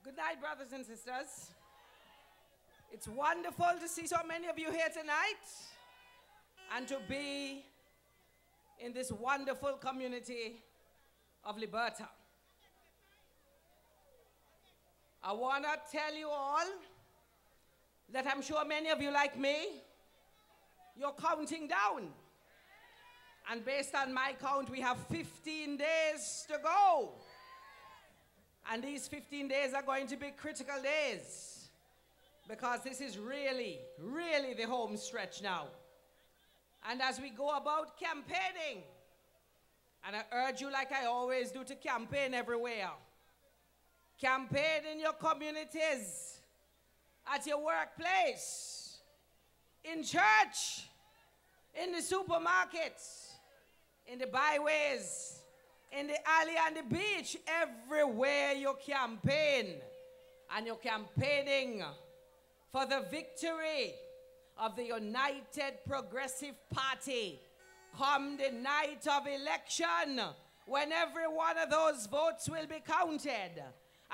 Good night, brothers and sisters. It's wonderful to see so many of you here tonight and to be in this wonderful community of Liberta. I want to tell you all that I'm sure many of you, like me, you're counting down. And based on my count, we have 15 days to go. And these 15 days are going to be critical days because this is really, really the home stretch now. And as we go about campaigning, and I urge you like I always do to campaign everywhere. Campaign in your communities, at your workplace, in church, in the supermarkets, in the byways, in the alley and the beach, everywhere you campaign. And you're campaigning for the victory of the United Progressive Party come the night of election, when every one of those votes will be counted.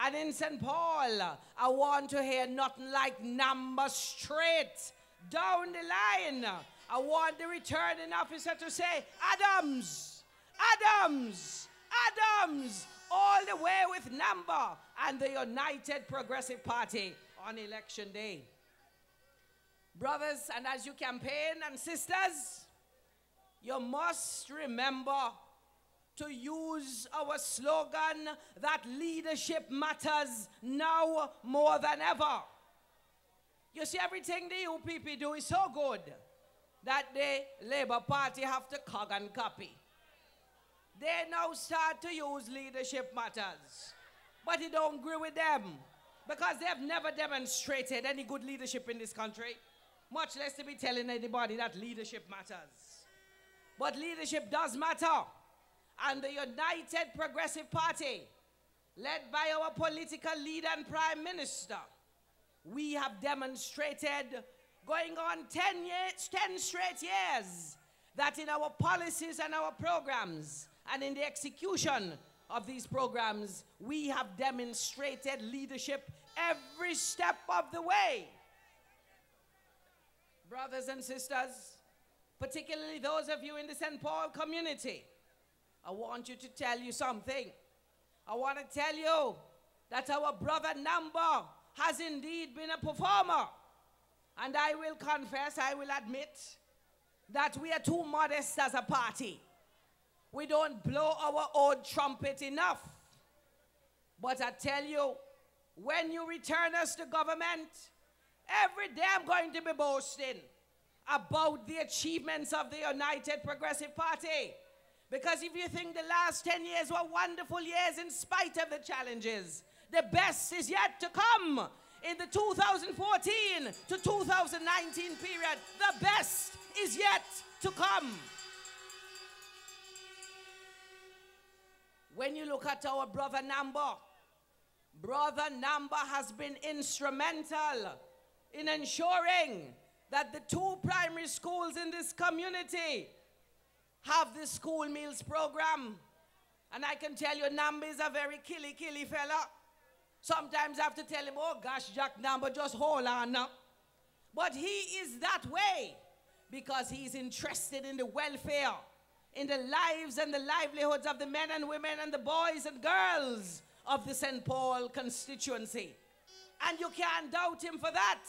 And in St. Paul, I want to hear nothing like number straight down the line. I want the returning officer to say, Adams, Adams, Adams, all the way with number, and the United Progressive Party on election day. Brothers, and as you campaign, and sisters, you must remember to use our slogan that leadership matters now more than ever. You see, everything the UPP do is so good that the Labour Party have to cog and copy. They now start to use leadership matters, but it don't agree with them because they have never demonstrated any good leadership in this country, much less to be telling anybody that leadership matters. But leadership does matter, and the United Progressive Party, led by our political leader and Prime Minister, we have demonstrated going on 10 straight years that in our policies and our programs and in the execution of these programs, we have demonstrated leadership every step of the way. Brothers and sisters, particularly those of you in the St. Paul community, I want you to tell you something. I want to tell you that our brother Number has indeed been a performer. And I will confess, I will admit, that we are too modest as a party. We don't blow our own trumpet enough. But I tell you, when you return us to government, every day I'm going to be boasting about the achievements of the United Progressive Party. Because if you think the last 10 years were wonderful years in spite of the challenges, the best is yet to come. In the 2014 to 2019 period, the best is yet to come. When you look at our brother Number has been instrumental in ensuring that the 2 primary schools in this community have the school meals program. And I can tell you, Number is a very killy fella. Sometimes I have to tell him, oh gosh, Jack Number, just hold on now. But he is that way because he's interested in the welfare, in the lives and the livelihoods of the men and women and the boys and girls of the St. Paul constituency. And you can't doubt him for that.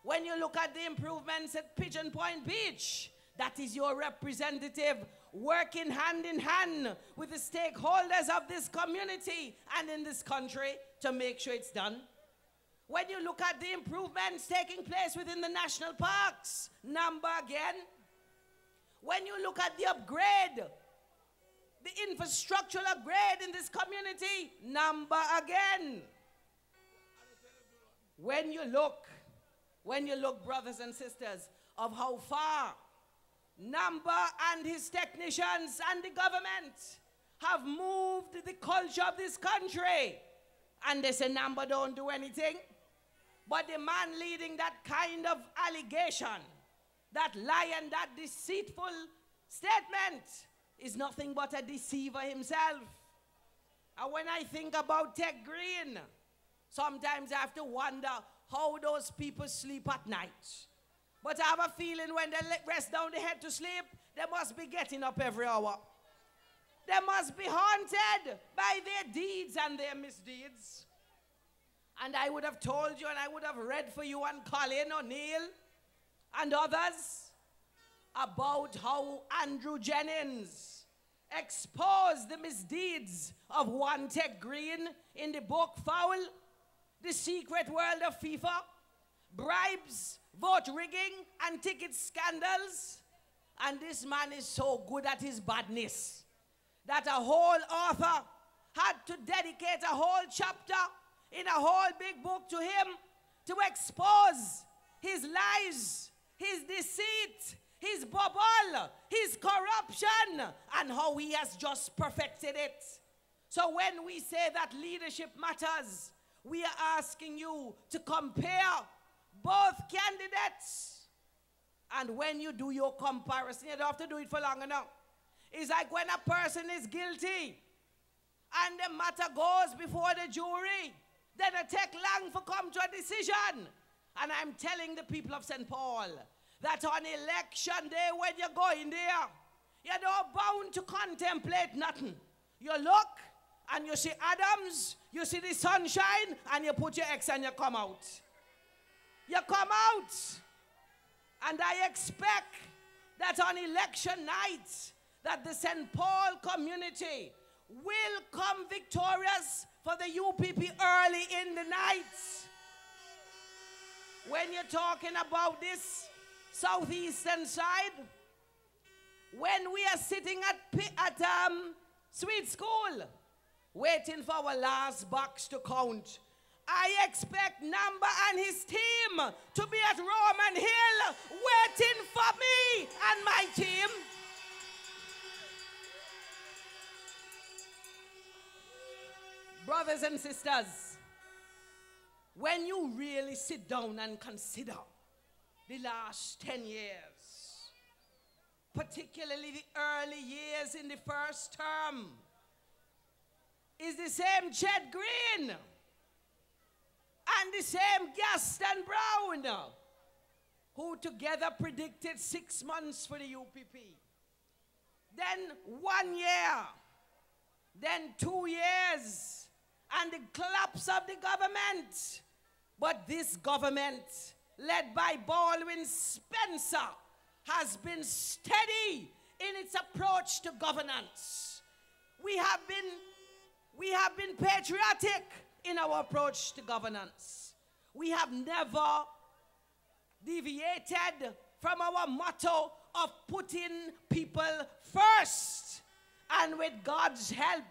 When you look at the improvements at Pigeon Point Beach, that is your representative working hand in hand with the stakeholders of this community and in this country to make sure it's done. When you look at the improvements taking place within the national parks, Number again. When you look at the upgrade, the infrastructural upgrade in this community, Number again. When you look, brothers and sisters, of how far Number and his technicians and the government have moved the culture of this country, and they say Number don't do anything. But the man leading that kind of allegation, that lie and that deceitful statement, is nothing but a deceiver himself. And when I think about Tech Green, Sometimes I have to wonder how those people sleep at night. But I have a feeling when they rest down their head to sleep, they must be getting up every hour. They must be haunted by their deeds and their misdeeds. And I would have told you, and I would have read for you and Colin O'Neill and others about how Andrew Jennings exposed the misdeeds of one Ted Green in the book Foul, The Secret World of FIFA, Bribes, Vote Rigging, and Ticket Scandals. And this man is so good at his badness that a whole author had to dedicate a whole chapter in a whole big book to him to expose his lies, his deceit, his bubble, his corruption, and how he has just perfected it. So when we say that leadership matters, we are asking you to compare both candidates. And when you do your comparison, you don't have to do it for long enough. It's like when a person is guilty and the matter goes before the jury, then it takes long for come to a decision. And I'm telling the people of St. Paul that on election day when you go in there, you're not bound to contemplate nothing. You look and you see Adams, you see the sunshine, and you put your X and you come out. You come out. And I expect that on election night, that the St. Paul community will come victorious for the UPP early in the night. When you're talking about this southeastern side, when we are sitting at Sweet School, waiting for our last box to count, I expect Namba and his team to be at Roman Hill waiting for me and my team. Brothers and sisters, when you really sit down and consider the last 10 years, particularly the early years in the first term, is the same Chet Green and the same Gaston Brown, who together predicted 6 months for the UPP. Then 1 year, then 2 years, and the collapse of the government. But this government, led by Baldwin Spencer, has been steady in its approach to governance. We have been patriotic in our approach to governance. We have never deviated from our motto of putting people first. And with God's help,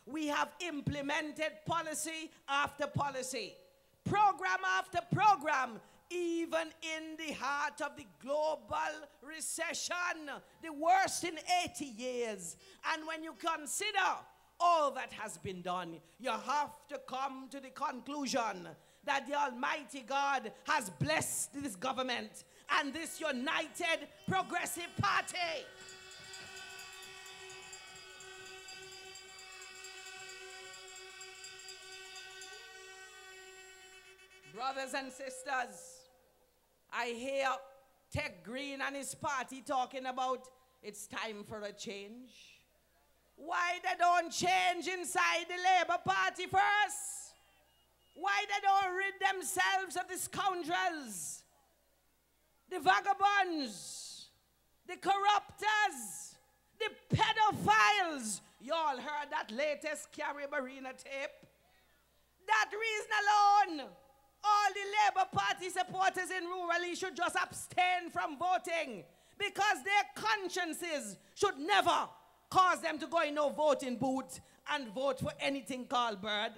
we have implemented policy after policy, program after program, even in the heart of the global recession, the worst in 80 years. And when you consider all that has been done, you have to come to the conclusion that the Almighty God has blessed this government and this united progressive party. Brothers and sisters, I hear Ted Green and his party talking about it's time for a change. Why they don't change inside the Labour Party first? Why they don't rid themselves of the scoundrels, the vagabonds, the corruptors, the pedophiles? You all heard that latest Carrie Marina tape? That reason alone, all the Labour Party supporters in rural should just abstain from voting because their consciences should never cause them to go in no voting booth and vote for anything called Bird.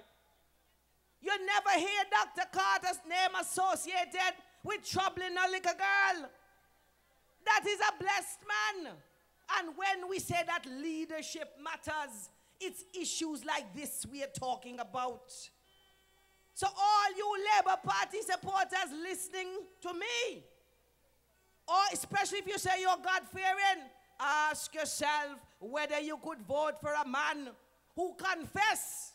You never hear Dr. Carter's name associated with troubling a little girl. That is a blessed man. And when we say that leadership matters, it's issues like this we are talking about. So all you Labour Party supporters listening to me, or especially if you say you're God-fearing, ask yourself whether you could vote for a man who confessed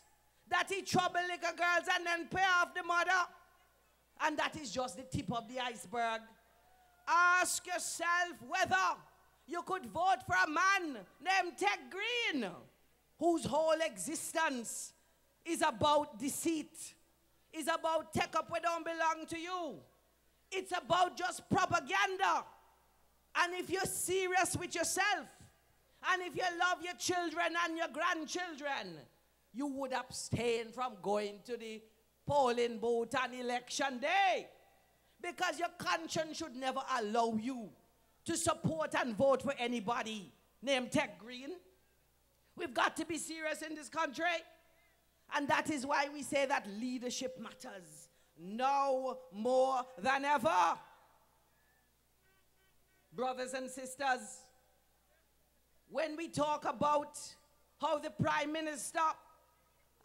that he trouble little girls and then pay off the mother. And that is just the tip of the iceberg. Ask yourself whether you could vote for a man named Ted Green, whose whole existence is about deceit, is about take up what don't belong to you. It's about just propaganda. And if you're serious with yourself, and if you love your children and your grandchildren, you would abstain from going to the polling booth on election day. Because your conscience should never allow you to support and vote for anybody named Ted Green. We've got to be serious in this country. And that is why we say that leadership matters now more than ever. Brothers and sisters, when we talk about how the Prime Minister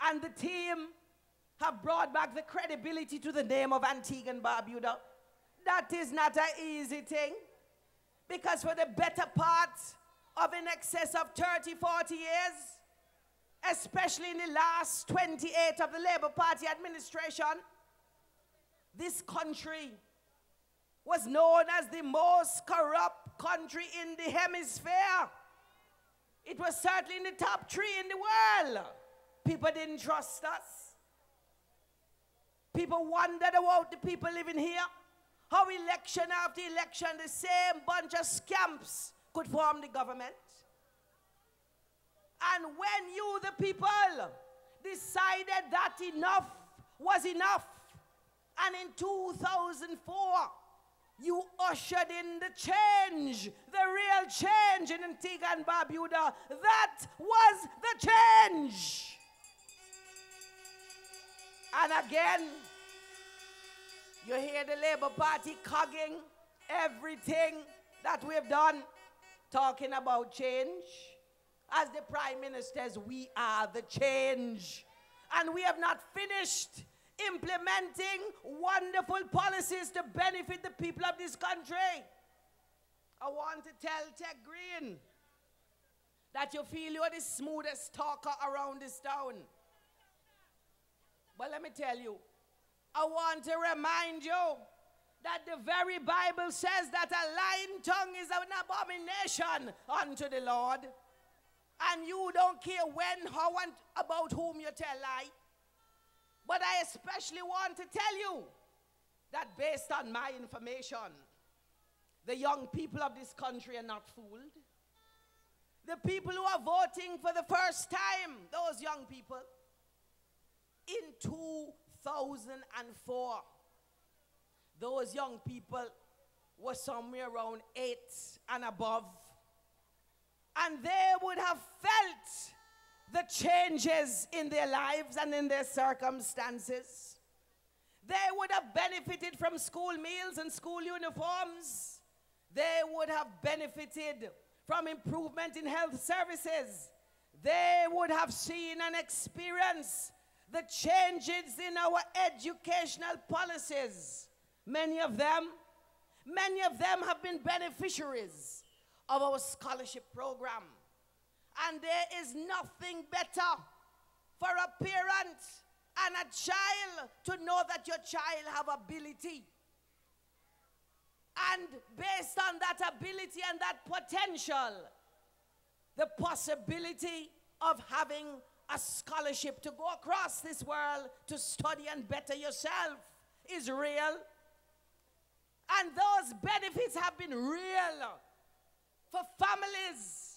and the team have brought back the credibility to the name of Antigua and Barbuda, that is not an easy thing. Because for the better part of in excess of 30, 40 years, especially in the last 28 of the Labour Party administration, this country was known as the most corrupt country in the hemisphere. It was certainly in the top 3 in the world. People didn't trust us. People wondered about the people living here. How election after election, the same bunch of scamps could form the government. And when you, the people, decided that enough was enough, and in 2004, you ushered in the change, the real change in Antigua and Barbuda. That was the change. And again, you hear the Labour Party cogging everything that we've done, talking about change. As the Prime Ministers, we are the change. And we have not finished implementing wonderful policies to benefit the people of this country. I want to tell Ted Green that you feel you're the smoothest talker around this town. But let me tell you, I want to remind you that the very Bible says that a lying tongue is an abomination unto the Lord. And you don't care when, how, and about whom you tell lie. But I especially want to tell you that based on my information, the young people of this country are not fooled. The people who are voting for the first time, those young people, in 2004, those young people were somewhere around 8 and above. And they would have felt the changes in their lives and in their circumstances. They would have benefited from school meals and school uniforms. They would have benefited from improvement in health services. They would have seen and experienced the changes in our educational policies. Many of them have been beneficiaries of our scholarship program. And there is nothing better for a parent and a child to know that your child have ability. And based on that ability and that potential, the possibility of having a scholarship to go across this world to study and better yourself is real. And those benefits have been real for families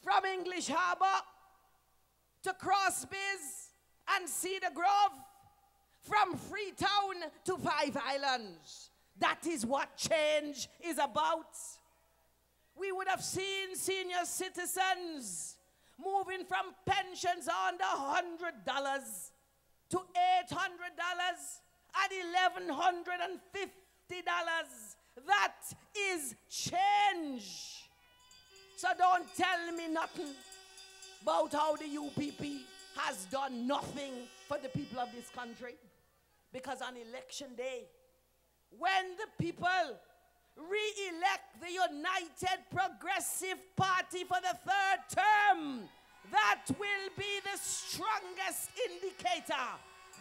from English Harbor to Crosby's and Cedar Grove, from Freetown to Five Islands. That is what change is about. We would have seen senior citizens moving from pensions under $100 to $800 and $1,150. That is change. So don't tell me nothing about how the UPP has done nothing for the people of this country. Because on election day, when the people re-elect the United Progressive Party for the 3rd term, that will be the strongest indicator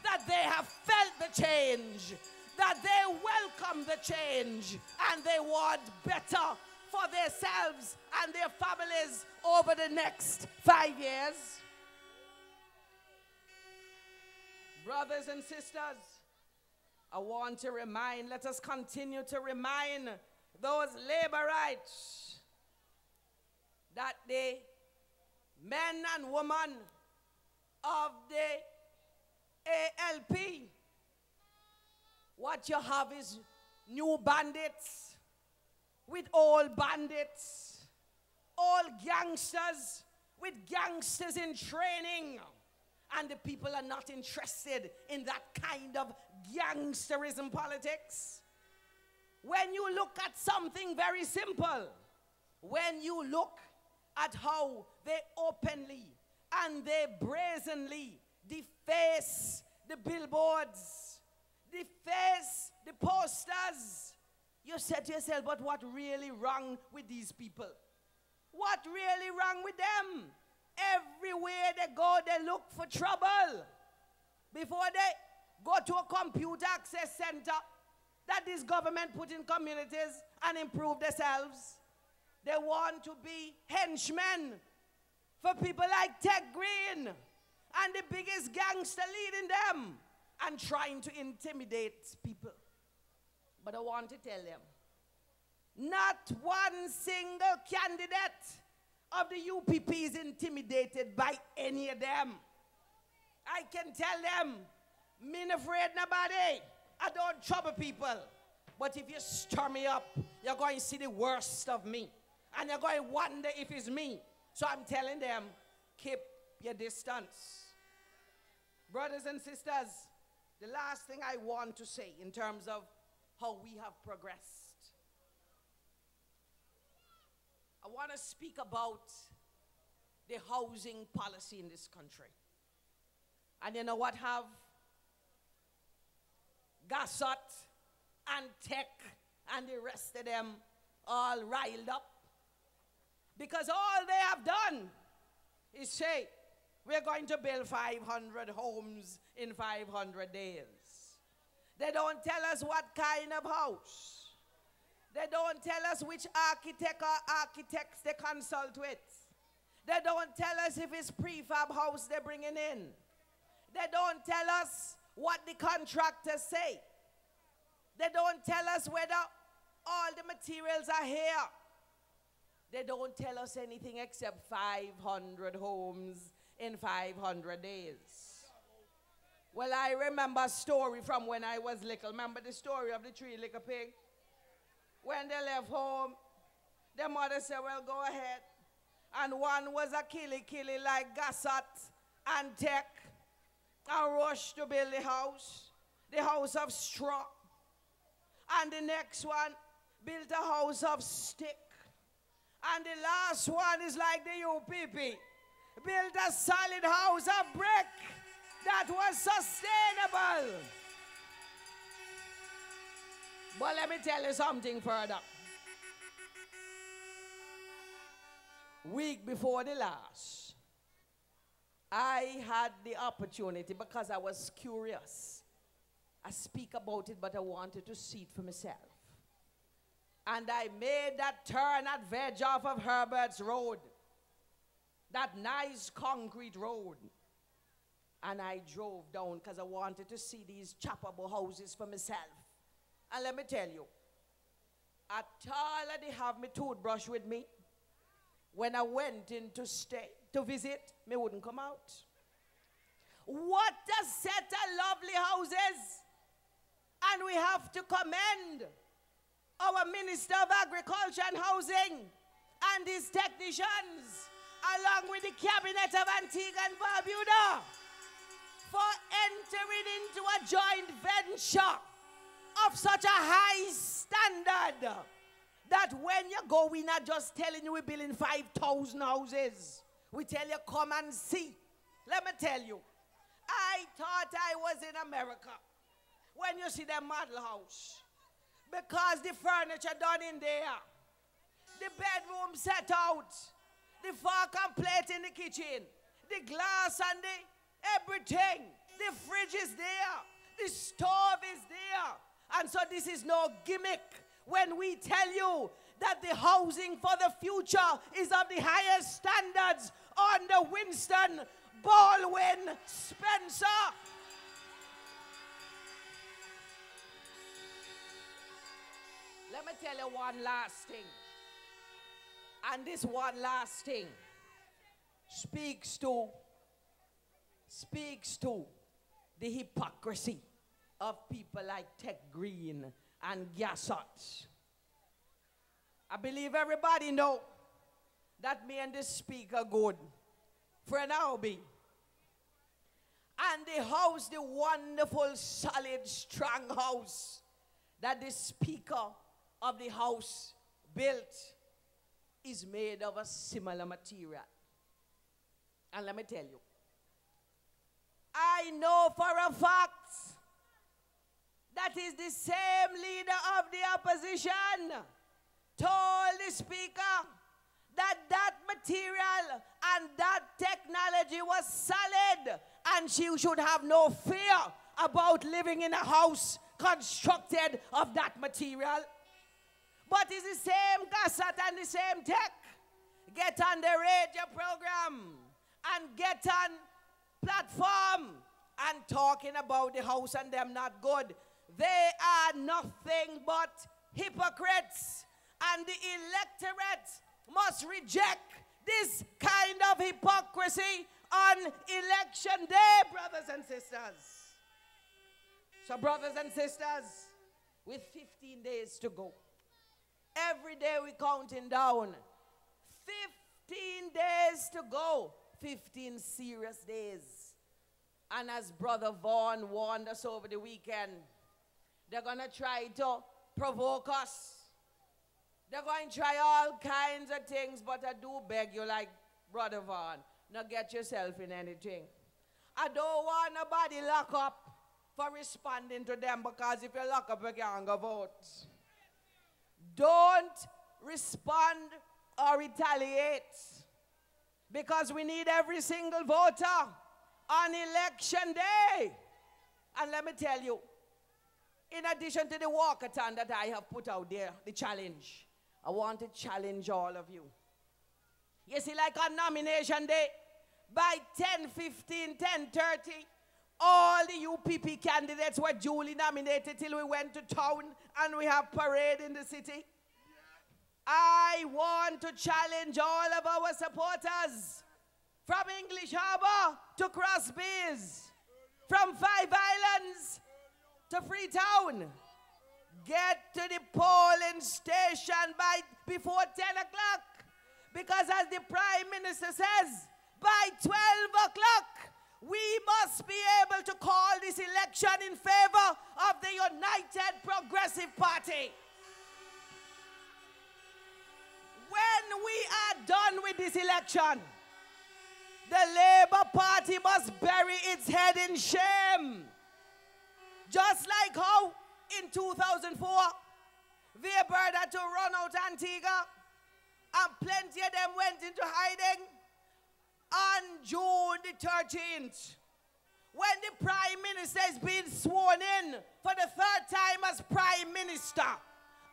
that they have felt the change, that they welcome the change, and they want better for themselves and their families over the next 5 years. Brothers and sisters, I want to remind, let us continue to remind those labor rights that the men and women of the ALP, what you have is new bandits with old bandits, old gangsters with gangsters in training. And the people are not interested in that kind of gangsterism politics. When you look at something very simple, when you look at how they openly and they brazenly deface the billboards, deface the posters, you said to yourself, but what really wrong with these people? What really wrong with them? Everywhere they go, they look for trouble. Before they go to a computer access center that this government put in communities and improve themselves, they want to be henchmen for people like Ted Green and the biggest gangster leading them and trying to intimidate people. But I want to tell them, not one single candidate of the UPP is intimidated by any of them. I can tell them, me not afraid nobody. I don't trouble people. But if you stir me up, you're going to see the worst of me. And you're going to wonder if it's me. So I'm telling them, keep your distance. Brothers and sisters, the last thing I want to say in terms of how we have progressed, I want to speak about the housing policy in this country. And you know what have Gassot and Tech and the rest of them all riled up? Because all they have done is say, we're going to build 500 homes in 500 days. They don't tell us what kind of house. They don't tell us which architect or architects they consult with. They don't tell us if it's prefab house they're bringing in. They don't tell us what the contractors say. They don't tell us whether all the materials are here. They don't tell us anything except 500 homes in 500 days. Well, I remember a story from when I was little. Remember the story of the 3 little pig? When they left home, their mother said, well, go ahead. And one was a killy like Gassot and Tech, and rushed to build the house of straw. And the next one built a house of stick. And the last one is like the UPP, built a solid house of brick that was sustainable. But let me tell you something further. Week before the last, I had the opportunity, because I was curious. I speak about it, but I wanted to see it for myself. And I made that turn at veg off of Herbert's Road, that nice concrete road. And I drove down because I wanted to see these choppable houses for myself. And let me tell you, at all I did have my toothbrush with me. When I went in to visit, me wouldn't come out. What a set of lovely houses. And we have to commend our Minister of Agriculture and Housing and his technicians, along with the Cabinet of Antigua and Barbuda, for entering into a joint venture of such a high standard that when you go, we're not just telling you we're building 5,000 houses. We tell you, come and see. Let me tell you, I thought I was in America when you see the model house, because the furniture done in there, the bedroom set out, the fork and plate in the kitchen, the glass and the everything. The fridge is there. The stove is there. And so this is no gimmick when we tell you that the housing for the future is of the highest standards under Winston Baldwin Spencer. Let me tell you one last thing. And this one last thing speaks to the hypocrisy of people like Ted Green and Gassot. I believe everybody know that me and this speaker good. Friend Albie. And the house, the wonderful, solid, strong house that the speaker of the house built is made of a similar material. And let me tell you, I know for a fact that is the same leader of the opposition told the speaker that that material and that technology was solid and she should have no fear about living in a house constructed of that material. But it's the same cassette and the same tech. Get on the radio program and get on platform and talking about the house and them not good. They are nothing but hypocrites. And the electorate must reject this kind of hypocrisy on election day, brothers and sisters. So, brothers and sisters, with 15 days to go, every day we're counting down. 15 days to go. 15 serious days. And as Brother Vaughn warned us over the weekend, they're going to try to provoke us. They're going to try all kinds of things, but I do beg you, like Brother Vaughn, not get yourself in anything. I don't want nobody locked up for responding to them, because if you lock up, you can't go vote. Don't respond or retaliate, because we need every single voter on election day. And let me tell you, in addition to the walkathon that I have put out there, the challenge, I want to challenge all of you. You see, like on nomination day, by 10:15, 10:30, all the UPP candidates were duly nominated till we went to town and we have parade in the city. I want to challenge all of our supporters from English Harbor to Crossbays, from Five Islands to Freetown. Get to the polling station before 10 o'clock, because as the Prime Minister says, by 12 o'clock, we must be able to call this election in favor of the United Progressive Party. When we are done with this election, the Labour Party must bury its head in shame. Just like how in 2004, Liberta had to run out Antigua, and plenty of them went into hiding. On June the 13th, when the Prime Minister is being sworn in for the third time as Prime Minister,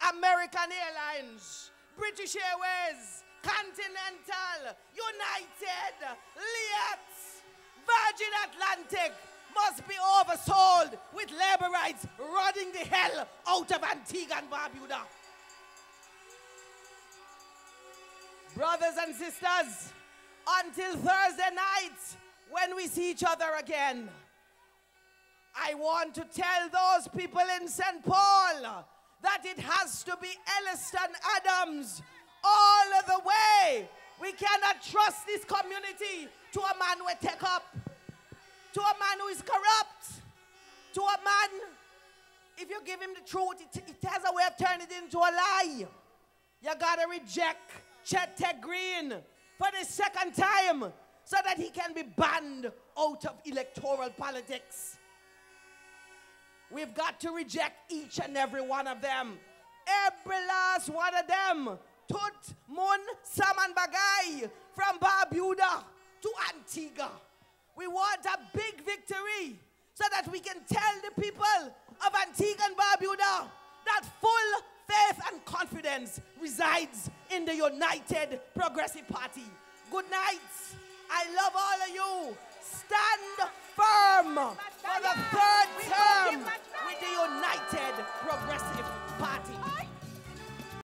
American Airlines, British Airways, Continental, United, Liat, Virgin Atlantic must be oversold with labor rights running the hell out of Antigua and Barbuda. Brothers and sisters, until Thursday night, when we see each other again, I want to tell those people in St. Paul that it has to be Elliston Adams all of the way. We cannot trust this community to a man who take up, to a man who is corrupt, to a man, if you give him the truth, it has a way of turning it into a lie. You gotta reject Chet Green for the second time so that he can be banned out of electoral politics. We've got to reject each and every one of them. Every last one of them Tut, Mun, Saman Bagay, from Barbuda to Antigua. We want a big victory so that we can tell the people of Antigua and Barbuda that full faith and confidence resides in the United Progressive Party. Good night. I love all of you. Stand firm for the third